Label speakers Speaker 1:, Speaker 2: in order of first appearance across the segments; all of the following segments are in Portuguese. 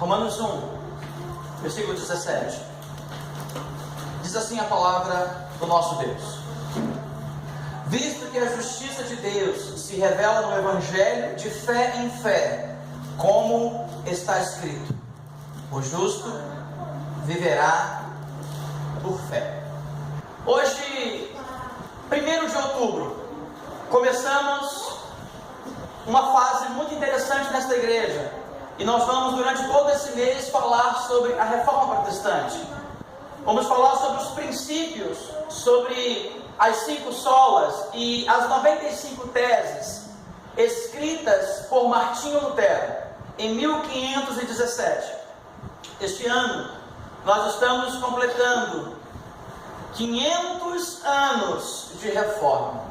Speaker 1: Romanos 1, versículo 17. Diz assim a palavra do nosso Deus: visto que a justiça de Deus se revela no Evangelho de fé em fé, como está escrito: o justo viverá por fé. Hoje, 1º de outubro, começamos uma fase muito interessante nesta igreja, e nós vamos durante todo esse mês falar sobre a Reforma Protestante. Vamos falar sobre os princípios, sobre as 5 solas e as 95 teses escritas por Martinho Lutero em 1517. Este ano nós estamos completando 500 anos de reforma.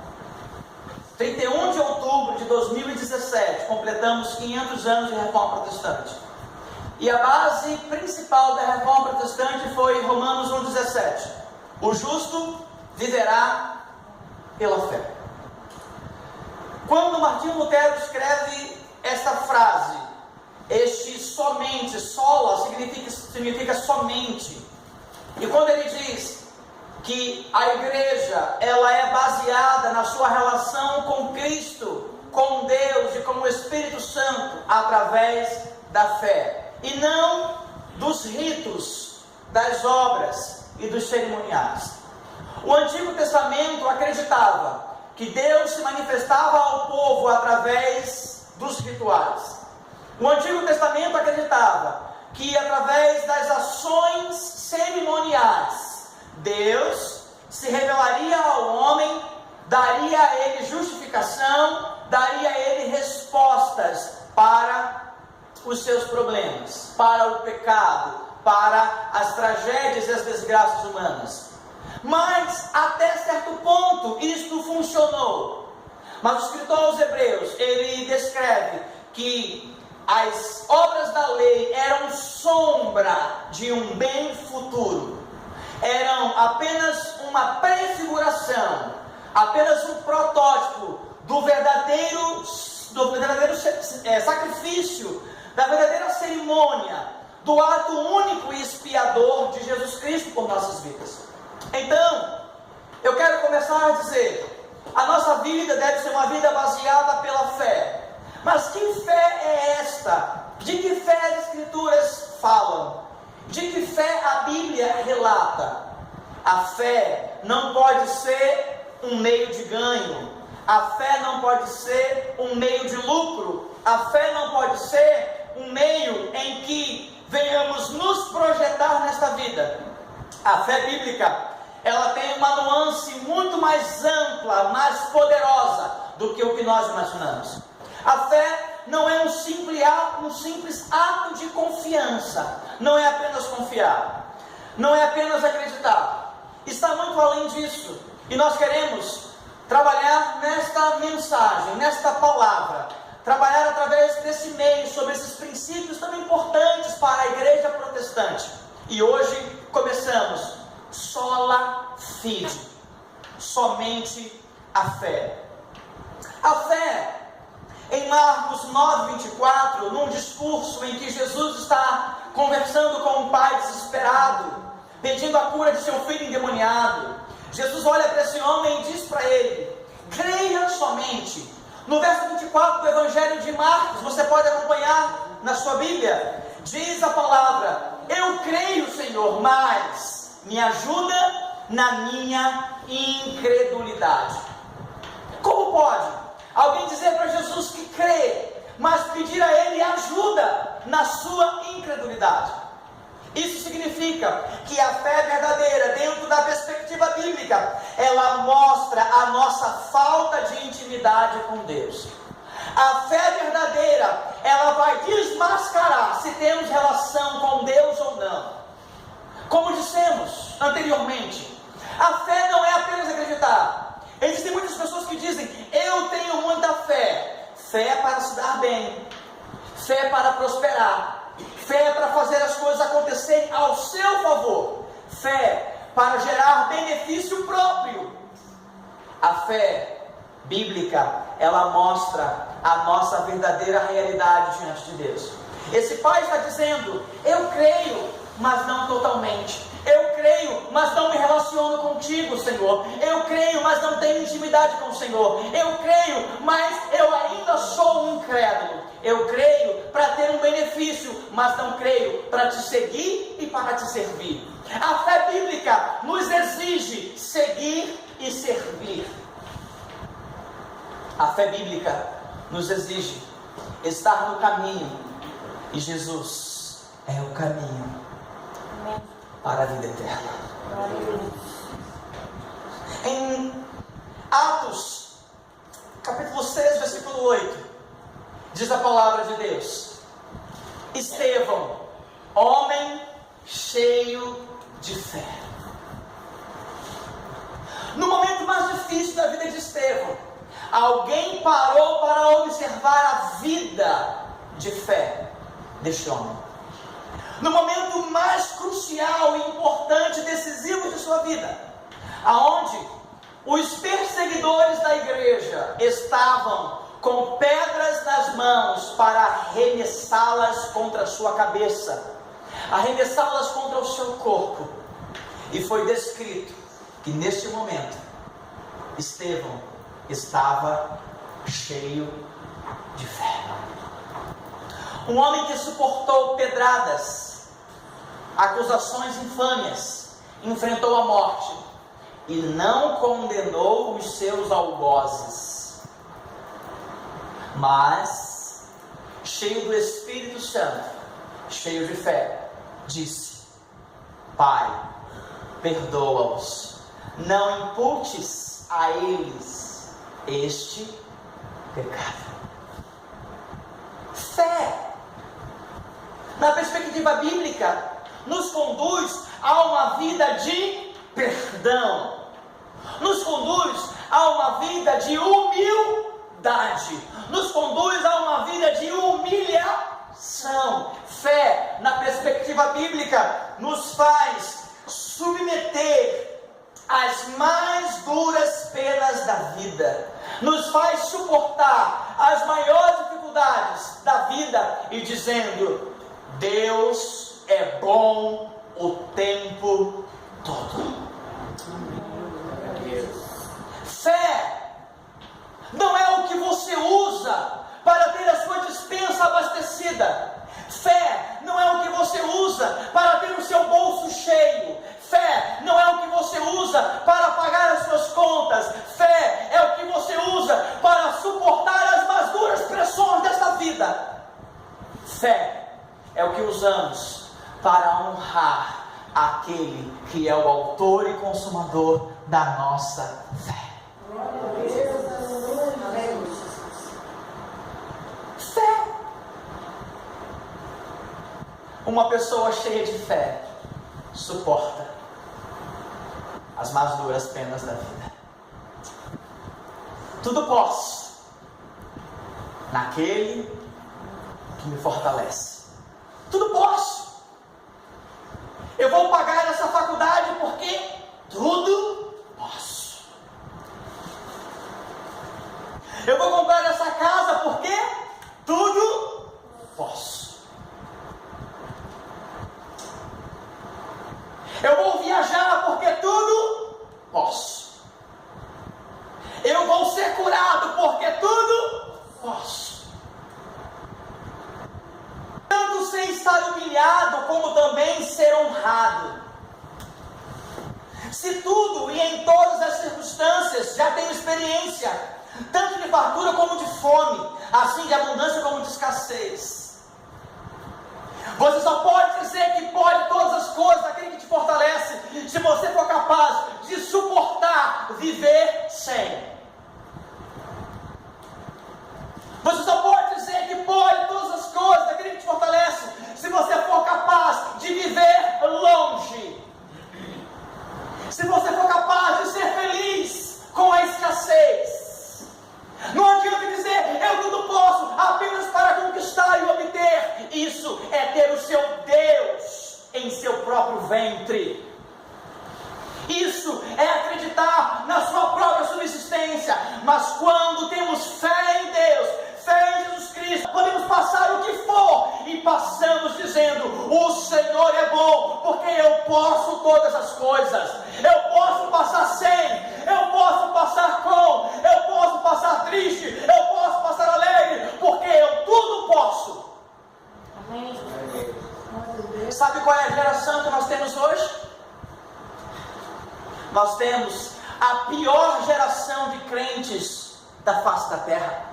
Speaker 1: 31 de outubro de 2017 completamos 500 anos de reforma protestante. E a base principal da reforma protestante foi Romanos 1,17: o justo viverá pela fé. Quando Martinho Lutero escreve esta frase, este somente, sola significa somente, e quando ele diz que a igreja ela é baseada na sua relação com Cristo, com Deus e com o Espírito Santo através da fé, e não dos ritos, das obras e dos cerimoniais. O Antigo Testamento acreditava que Deus se manifestava ao povo através dos rituais. O Antigo Testamento acreditava que através das ações cerimoniais Deus se revelaria ao homem, daria a ele justificação, daria a ele respostas para os seus problemas, para o pecado, para as tragédias e as desgraças humanas. Mas até certo ponto isto funcionou. Mas o escritor aos Hebreus, ele descreve que as obras da lei eram sombra de um bem futuro, eram apenas uma prefiguração, apenas um protótipo do verdadeiro sacrifício, da verdadeira cerimônia, do ato único e expiador de Jesus Cristo por nossas vidas. Então, eu quero começar a dizer, a nossa vida deve ser uma vida baseada pela fé. Mas que fé é esta? De que fé as Escrituras falam? De que fé a Bíblia relata? A fé não pode ser um meio de ganho. A fé não pode ser um meio de lucro. A fé não pode ser um meio em que venhamos nos projetar nesta vida. A fé bíblica, ela tem uma nuance muito mais ampla, mais poderosa do que o que nós imaginamos. A fé não é um simples ato de confiança. Não é apenas confiar, não é apenas acreditar. Está muito além disso. E nós queremos trabalhar nesta mensagem, nesta palavra, trabalhar através desse meio sobre esses princípios tão importantes para a igreja protestante. E hoje começamos sola fide, somente a fé. A fé, em Marcos 9:24, num discurso em que Jesus está conversando com um pai desesperado, pedindo a cura de seu filho endemoniado, Jesus olha para esse homem e diz para ele: creia somente. No verso 24 do Evangelho de Marcos, você pode acompanhar na sua Bíblia, diz a palavra: eu creio, Senhor, mas me ajuda na minha incredulidade. Como pode alguém dizer para Jesus que crê, mas pedir a Ele ajuda na sua incredulidade? Isso significa que a fé verdadeira, dentro da perspectiva bíblica, ela mostra a nossa falta de intimidade com Deus. A fé verdadeira, ela vai desmascarar se temos relação com Deus ou não. Como dissemos anteriormente, a fé não é apenas acreditar. Existem muitas pessoas que dizem: eu tenho muita fé. Fé para se dar bem, fé para prosperar, fé para fazer as coisas acontecerem ao seu favor, fé para gerar benefício próprio. A fé bíblica, ela mostra a nossa verdadeira realidade diante de Deus. Esse pai está dizendo: eu creio, mas não totalmente. Eu creio, mas não me relaciono contigo, Senhor. Eu creio, mas não tenho intimidade com o Senhor. Eu creio, mas eu ainda sou um incrédulo. Eu creio para ter um benefício, mas não creio para te seguir e para te servir. A fé bíblica nos exige seguir e servir. A fé bíblica nos exige estar no caminho, e Jesus é o caminho para a vida eterna. Em Atos, capítulo 6, versículo 8, diz a palavra de Deus: Estevão, homem cheio de fé. No momento mais difícil da vida de Estevão, alguém parou para observar a vida de fé deste homem. No momento mais crucial e importante, decisivo de sua vida, aonde os perseguidores da igreja estavam com pedras nas mãos para arremessá-las contra a sua cabeça, arremessá-las contra o seu corpo. E foi descrito que neste momento Estevão estava cheio de fé. Um homem que suportou pedradas, acusações infâmias, enfrentou a morte e não condenou os seus algozes, mas, cheio do Espírito Santo, cheio de fé, disse: Pai, perdoa-os, não imputes a eles este pecado. Fé, na perspectiva bíblica, nos conduz a uma vida de perdão, nos conduz a uma vida de humildade, nos conduz a uma vida de humilhação. Fé, na perspectiva bíblica, nos faz submeter às mais duras penas da vida, nos faz suportar as maiores dificuldades da vida e dizendo: Deus é bom o tempo todo. Fé não é o que você usa para ter a sua despensa abastecida. Fé não é o que você usa para ter o seu bolso cheio. Fé não é o que você usa para pagar as suas contas. Fé é o que você usa para suportar as mais duras pressões desta vida. Fé é o que usamos para honrar aquele que é o autor e consumador da nossa fé. Fé. Uma pessoa cheia de fé suporta as mais duras penas da vida. Tudo posso naquele que me fortalece. Tudo posso. Eu vou pagar essa faculdade porque tudo posso. Eu vou comprar essa casa porque tudo posso. Eu vou viajar porque tudo posso. Eu vou ser curado porque tudo posso. Tanto sem estar humilhado, como também ser honrado. Se tudo e em todas as circunstâncias já tenho experiência, tanto de fartura como de fome, assim de abundância como de escassez. Você só pode dizer que pode todas as coisas daquele que te fortalece, se você for capaz de suportar viver sem. Você só pode dizer que pode todas as coisas daquele que te fortalece, se você for capaz de viver longe. Se você for capaz de ser feliz com a escassez. Não adianta dizer: eu tudo posso, apenas para conquistar e obter. Isso é ter o seu Deus em seu próprio ventre. Isso é acreditar na sua própria subsistência. Mas quando temos fé em Deus, fé em Jesus Cristo, podemos passar o que for e passamos dizendo: o Senhor é bom, porque eu posso todas as coisas. Eu posso passar sem, eu posso passar com, eu posso passar triste, eu posso passar alegre, porque eu tudo posso.
Speaker 2: Amém.
Speaker 1: Sabe qual é a geração que nós temos hoje? Nós temos a pior geração de crentes da face da terra.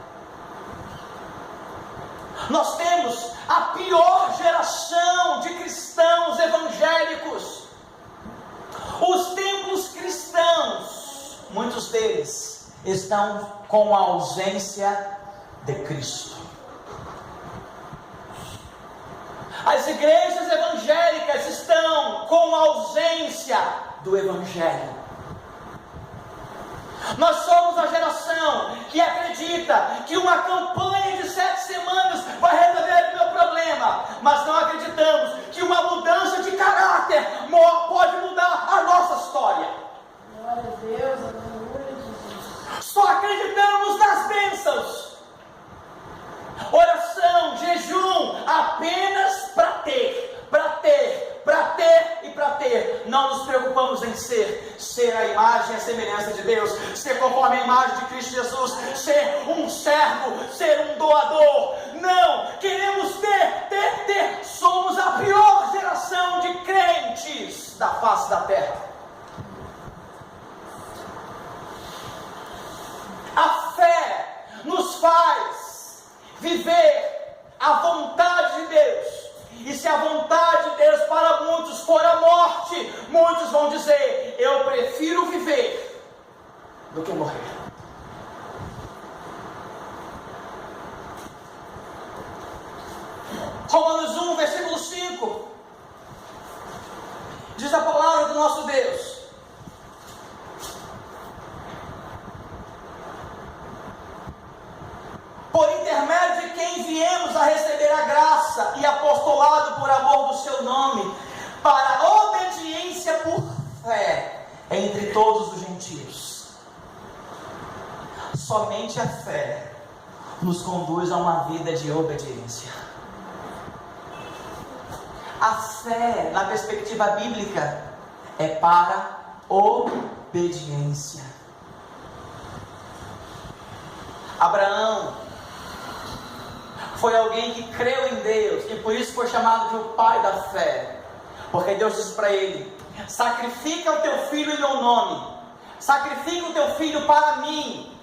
Speaker 1: Nós temos a pior geração de cristãos evangélicos. Os templos cristãos, muitos deles estão com a ausência de Cristo. As igrejas evangélicas estão com a ausência do Evangelho. Nós somos a geração que acredita que uma campanha de 7 semanas vai resolver o meu problema, mas não acreditamos que uma mudança de caráter pode mudar a nossa história.
Speaker 2: Glória a Deus, aleluia, Jesus.
Speaker 1: Só acreditamos nas bênçãos. Oração, jejum, apenas para ter. Não nos preocupamos em ser a imagem e a semelhança de Deus, ser conforme a imagem de Cristo Jesus, ser um servo, ser um doador. Não, queremos ter. Somos a pior geração de crentes da face da terra. A fé nos faz viver a vontade de Deus. E se a vontade de Deus para muitos for a morte, muitos vão dizer: eu prefiro viver do que morrer. Romanos 1, versículo 5, diz a palavra do nosso Deus: por intermédio de quem viemos a receber a graça e apostolado por amor do seu nome, para a obediência por fé entre todos os gentios. Somente a fé nos conduz a uma vida de obediência. A fé, na perspectiva bíblica, é para obediência. Abraão foi alguém que creu em Deus e por isso foi chamado de o pai da fé, porque Deus disse para ele: sacrifica o teu filho em meu nome, sacrifica o teu filho para mim,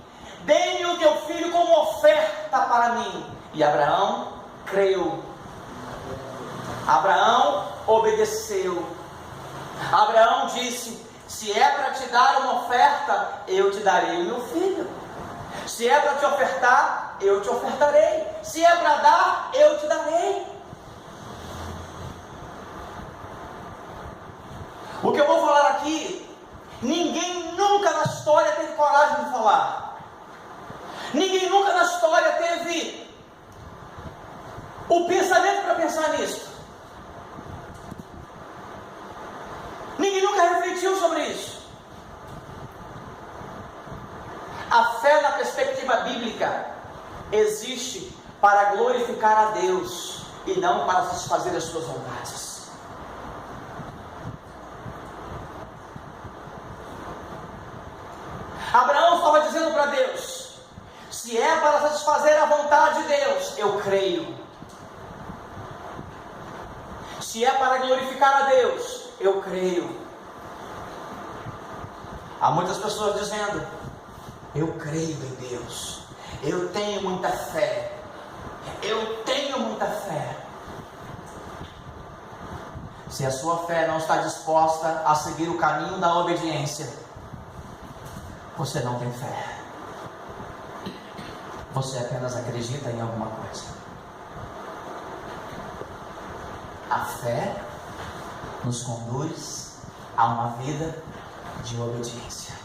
Speaker 1: dê-me o teu filho como oferta para mim. E Abraão creu, Abraão obedeceu. Abraão disse: se é para te dar uma oferta, eu te darei o meu filho. Se é para te ofertar, eu te ofertarei. Se é para dar, eu te darei. O que eu vou falar aqui, ninguém nunca na história teve coragem de falar. Ninguém nunca na história teve o pensamento para pensar nisso. Ninguém nunca refletiu sobre isso. A fé na perspectiva bíblica existe para glorificar a Deus e não para satisfazer as suas vontades. Abraão estava dizendo para Deus: se é para satisfazer a vontade de Deus, eu creio. Se é para glorificar a Deus, eu creio. Há muitas pessoas dizendo: eu creio em Deus, eu tenho muita fé, eu tenho muita fé. Se a sua fé não está disposta a seguir o caminho da obediência, você não tem fé. Você apenas acredita em alguma coisa. A fé nos conduz a uma vida de obediência.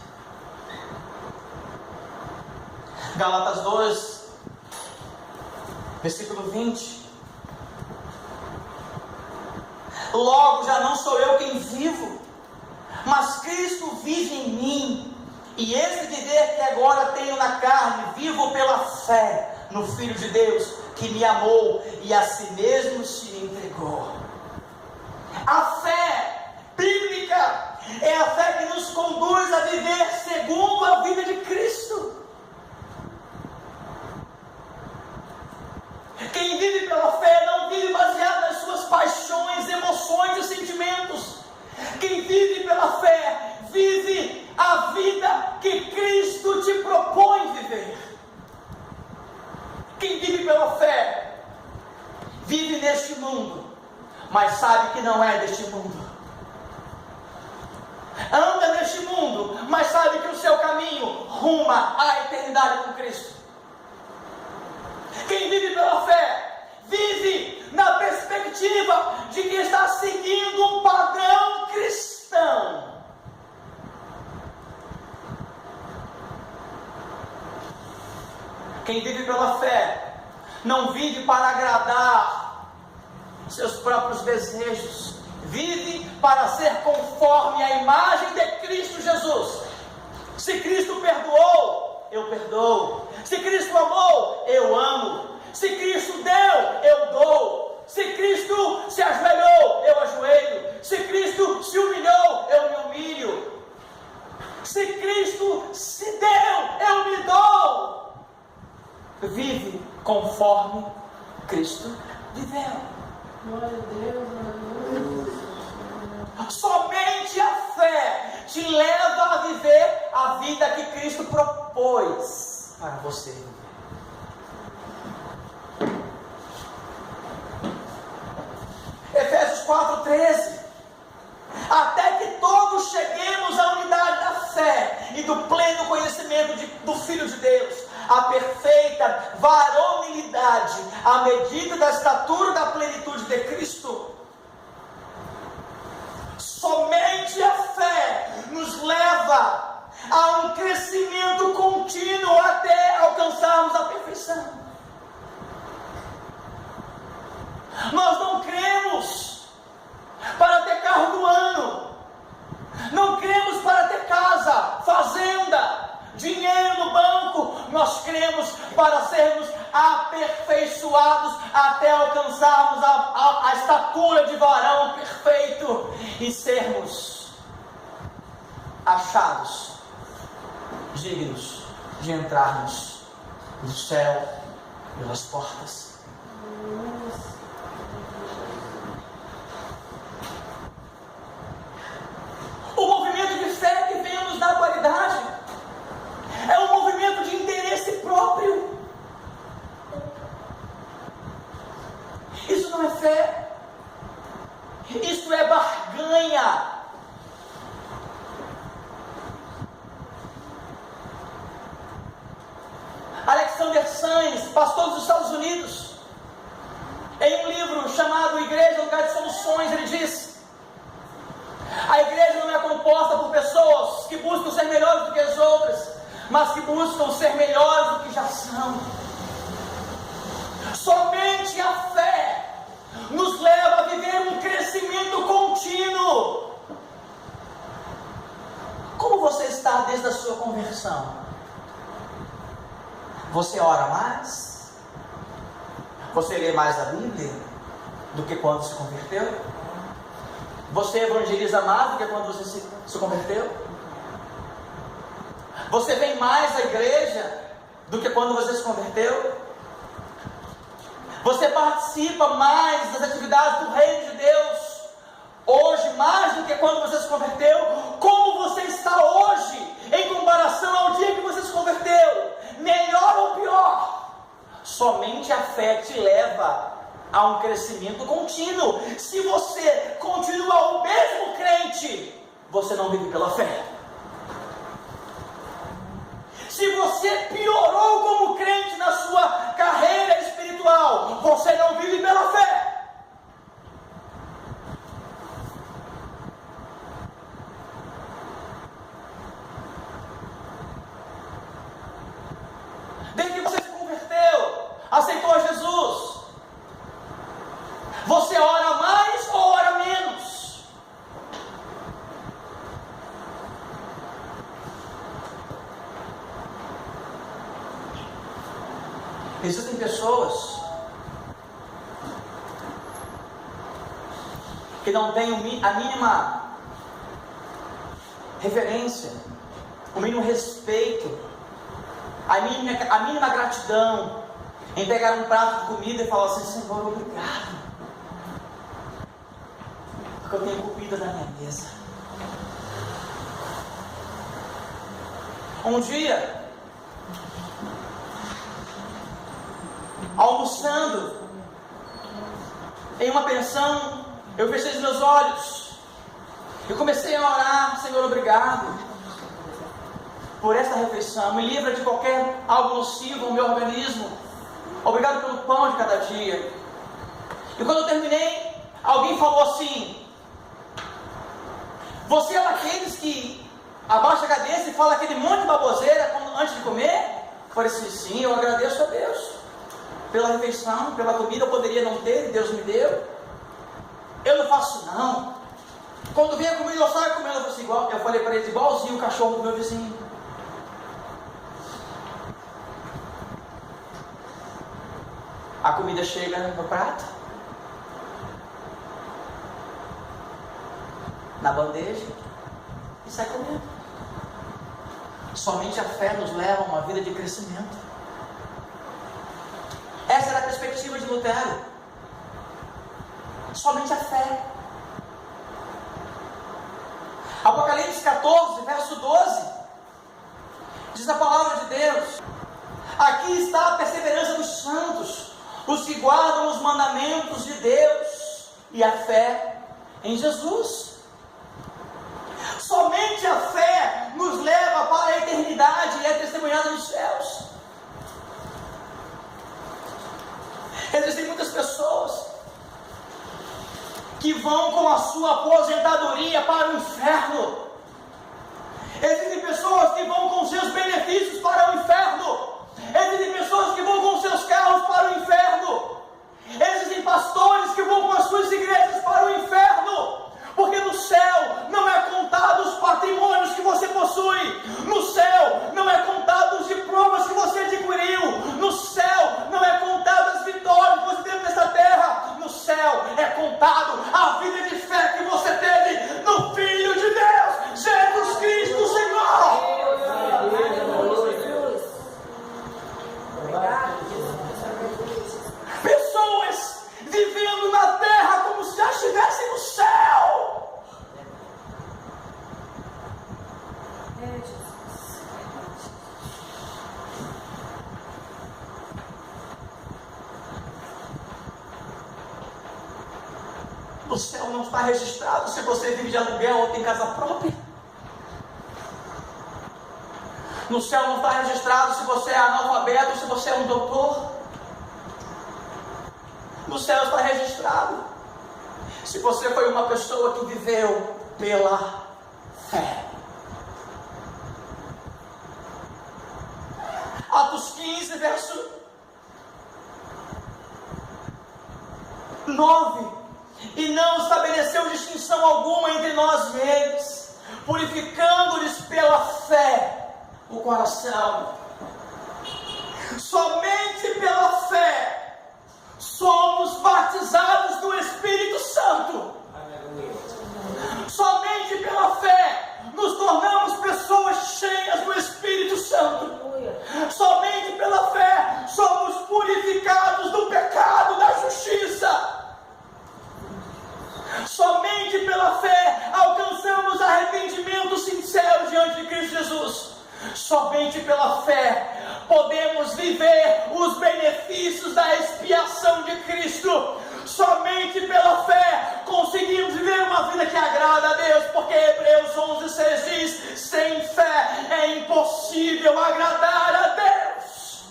Speaker 1: Gálatas 2, versículo 20. Logo já não sou eu quem vivo, mas Cristo vive em mim. E esse viver que agora tenho na carne, vivo pela fé no Filho de Deus, que me amou e a si mesmo se entregou. A fé bíblica é a fé que nos conduz a viver segundo a vida de Cristo. Quem vive pela fé não vive baseado nas suas paixões, emoções e sentimentos. Quem vive pela fé vive a vida que Cristo te propõe viver. Quem vive pela fé vive neste mundo, mas sabe que não é deste mundo. Anda neste mundo, mas sabe que o seu caminho ruma à eternidade com Cristo. Quem vive pela fé vive na perspectiva de que está seguindo um padrão cristão. Quem vive pela fé não vive para agradar seus próprios desejos, vive para ser conforme a imagem de Cristo Jesus. Se Cristo perdoou, eu perdoo. Se Cristo amou, eu amo. Se Cristo deu, eu dou. Se Cristo se ajoelhou, eu ajoelho. Se Cristo se humilhou, eu me humilho. Se Cristo se deu, eu me dou. Vive conforme Cristo viveu.
Speaker 2: Glória a Deus, glória a Deus.
Speaker 1: Somente a fé te leva a viver a vida que Cristo propôs para você. Efésios 4:13. Até que todos cheguemos à unidade da fé e do pleno conhecimento do Filho de Deus, a perfeita varonilidade, à medida da estatura da plenitude de Cristo. Somente a fé nos leva a um crescimento contínuo até alcançarmos a perfeição. Nós não cremos para ter carro do ano, não cremos para ter casa, fazenda, dinheiro no banco. Nós cremos para sermos aperfeiçoados até alcançarmos a estatura de varão perfeito e sermos achados dignos de entrarmos no céu pelas portas. O movimento de fé que vemos na atualidade é um movimento de interesse próprio. Isso não é fé, isso é barganha. Alexander Sainz, pastor dos Estados Unidos, em um livro chamado Igreja, Lugar de Soluções, ele diz: a igreja não é composta por pessoas que buscam ser melhores do que as outras, mas que buscam ser melhores do que já são. Somente a fé nos leva a viver um crescimento contínuo. Como você está desde a sua conversão? Você ora mais? Você lê mais a Bíblia do que quando se converteu? Você evangeliza mais do que quando você se converteu? Você vem mais à igreja do que quando você se converteu? Você participa mais das atividades do reino de Deus hoje, mais do que quando você se converteu? Como você está hoje em comparação ao dia que você se converteu? Melhor ou pior? Somente a fé te leva a um crescimento contínuo. Se você continua o mesmo crente, você não vive pela fé. Se você piorou como crente na sua carreira espiritual, você não vive pela fé. Desde que você se converteu, aceitou Jesus, você ora mais ou ora menos? Existem pessoas que não têm a mínima reverência, o mínimo respeito, a mínima gratidão em pegar um prato de comida e falar assim: Senhor, obrigado, porque eu tenho comida na minha mesa. Um dia, almoçando em uma pensão, eu fechei os meus olhos e comecei a orar: Senhor, obrigado por esta refeição, me livra de qualquer algo nocivo no meu organismo, obrigado pelo pão de cada dia. E quando eu terminei, alguém falou assim: você é daqueles que abaixa a cabeça e fala aquele monte de baboseira antes de comer? Eu falei assim: sim, eu agradeço a Deus pela refeição, pela comida. Eu poderia não ter, Deus me deu. Eu não faço não. Quando vem a comida eu saio comendo. Eu falei para eles igualzinho o cachorro do meu vizinho. A comida chega no prato, na bandeja, e sai comendo. Somente a fé nos leva a uma vida de crescimento. Essa era a perspectiva de Lutero. Somente a fé. Apocalipse 14, verso 12, diz a palavra de Deus: aqui está a perseverança dos santos, os que guardam os mandamentos de Deus e a fé em Jesus. Somente a fé nos leva para a eternidade e é testemunhada nos céus. Existem muitas pessoas que vão com a sua aposentadoria para o inferno. Existem pessoas que vão com seus benefícios para o inferno. Existem pessoas que vão com seus carros para o inferno. Existem pastores que vão com as suas igrejas para o inferno. Porque no céu não é contado os patrimônios que você possui. No céu não é contado os diplomas que você adquiriu. No céu não é contado as vitórias que você teve nessa terra. No céu é contado a vida de fé que você teve no Filho de Deus, Jesus Cristo, Senhor. Pessoas vivendo na terra como se já estivessem no céu. No céu não está registrado se você vive de aluguel ou tem casa própria. No céu não está registrado se você é analfabeto ou se você é um doutor. No céu está registrado se você foi uma pessoa que viveu pela fé. Atos 15, verso 9: e não estabeleceu distinção alguma entre nós e eles, purificando-lhes pela fé o coração. Somente pela fé somos batizados do Espírito Santo. Somente pela fé nos tornamos pessoas cheias do Espírito Santo. Somente pela fé somos purificados do pecado, da justiça. Somente pela fé alcançamos arrependimento sincero diante de Cristo Jesus. Somente pela fé podemos viver os benefícios da expiação de Cristo. Somente pela fé conseguimos viver uma vida que agrada a Deus, porque Hebreus 11:6 diz: sem fé é impossível agradar a Deus.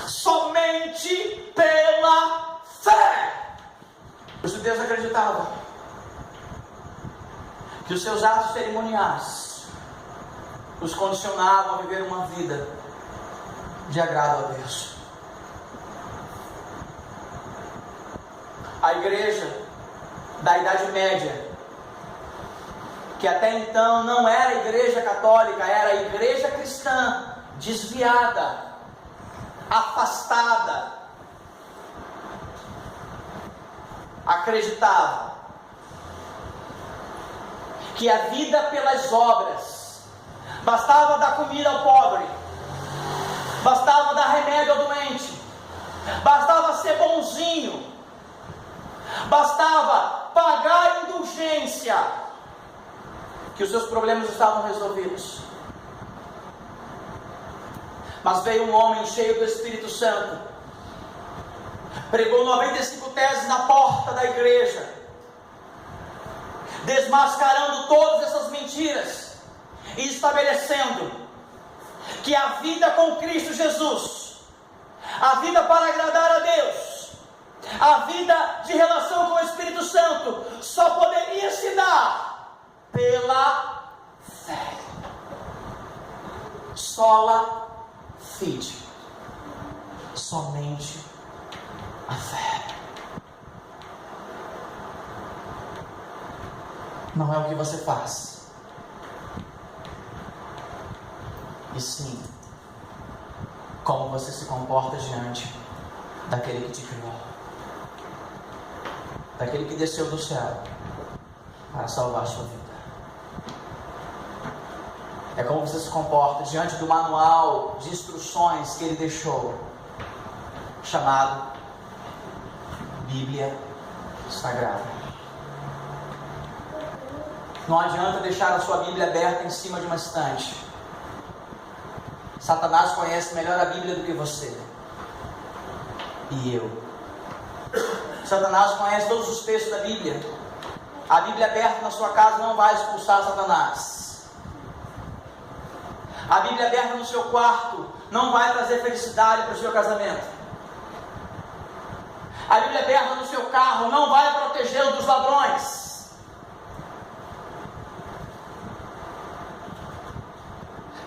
Speaker 1: Somente pela fé. Os judeus acreditavam que os seus atos cerimoniais os condicionavam a viver uma vida de agrado a Deus. A igreja da Idade Média, que até então não era a igreja católica, era a igreja cristã desviada, afastada, acreditava que a vida pelas obras, bastava dar comida ao pobre, bastava dar remédio ao doente, bastava ser bonzinho, bastava pagar indulgência, que os seus problemas estavam resolvidos. Mas veio um homem cheio do Espírito Santo, pregou 95 teses na porta da igreja, desmascarando todas essas mentiras e estabelecendo que a vida com Cristo Jesus, a vida para agradar a Deus, a vida de relação com o Espírito Santo, só poderia se dar pela fé. Sola fide, somente a fé. Não é o que você faz, e sim como você se comporta diante daquele que te criou, daquele que desceu do céu para salvar a sua vida. É como você se comporta diante do manual de instruções que ele deixou, chamado Bíblia Sagrada. Não adianta deixar a sua Bíblia aberta em cima de uma estante. Satanás conhece melhor a Bíblia do que você e eu. Satanás conhece todos os textos da Bíblia. A Bíblia aberta na sua casa não vai expulsar Satanás. A Bíblia aberta no seu quarto não vai trazer felicidade para o seu casamento. A Bíblia aberta no seu carro não vai protegê-lo dos ladrões.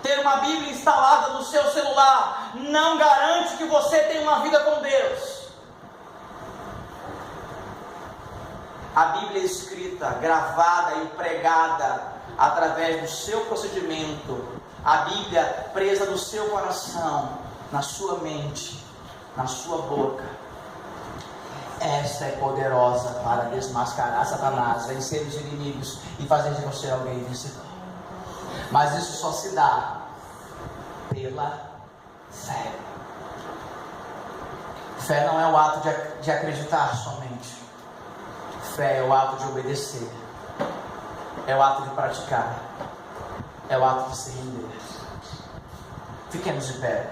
Speaker 1: Ter uma Bíblia instalada no seu celular não garante que você tenha uma vida com Deus. A Bíblia escrita, gravada e pregada através do seu procedimento, a Bíblia presa no seu coração, na sua mente, na sua boca, essa é poderosa para desmascarar Satanás, vencer os inimigos e fazer de você alguém vencedor. Mas isso só se dá pela fé. Fé não é o ato de acreditar somente. Fé é o ato de obedecer. É o ato de praticar. É o ato de se render. Fiquemos de pé.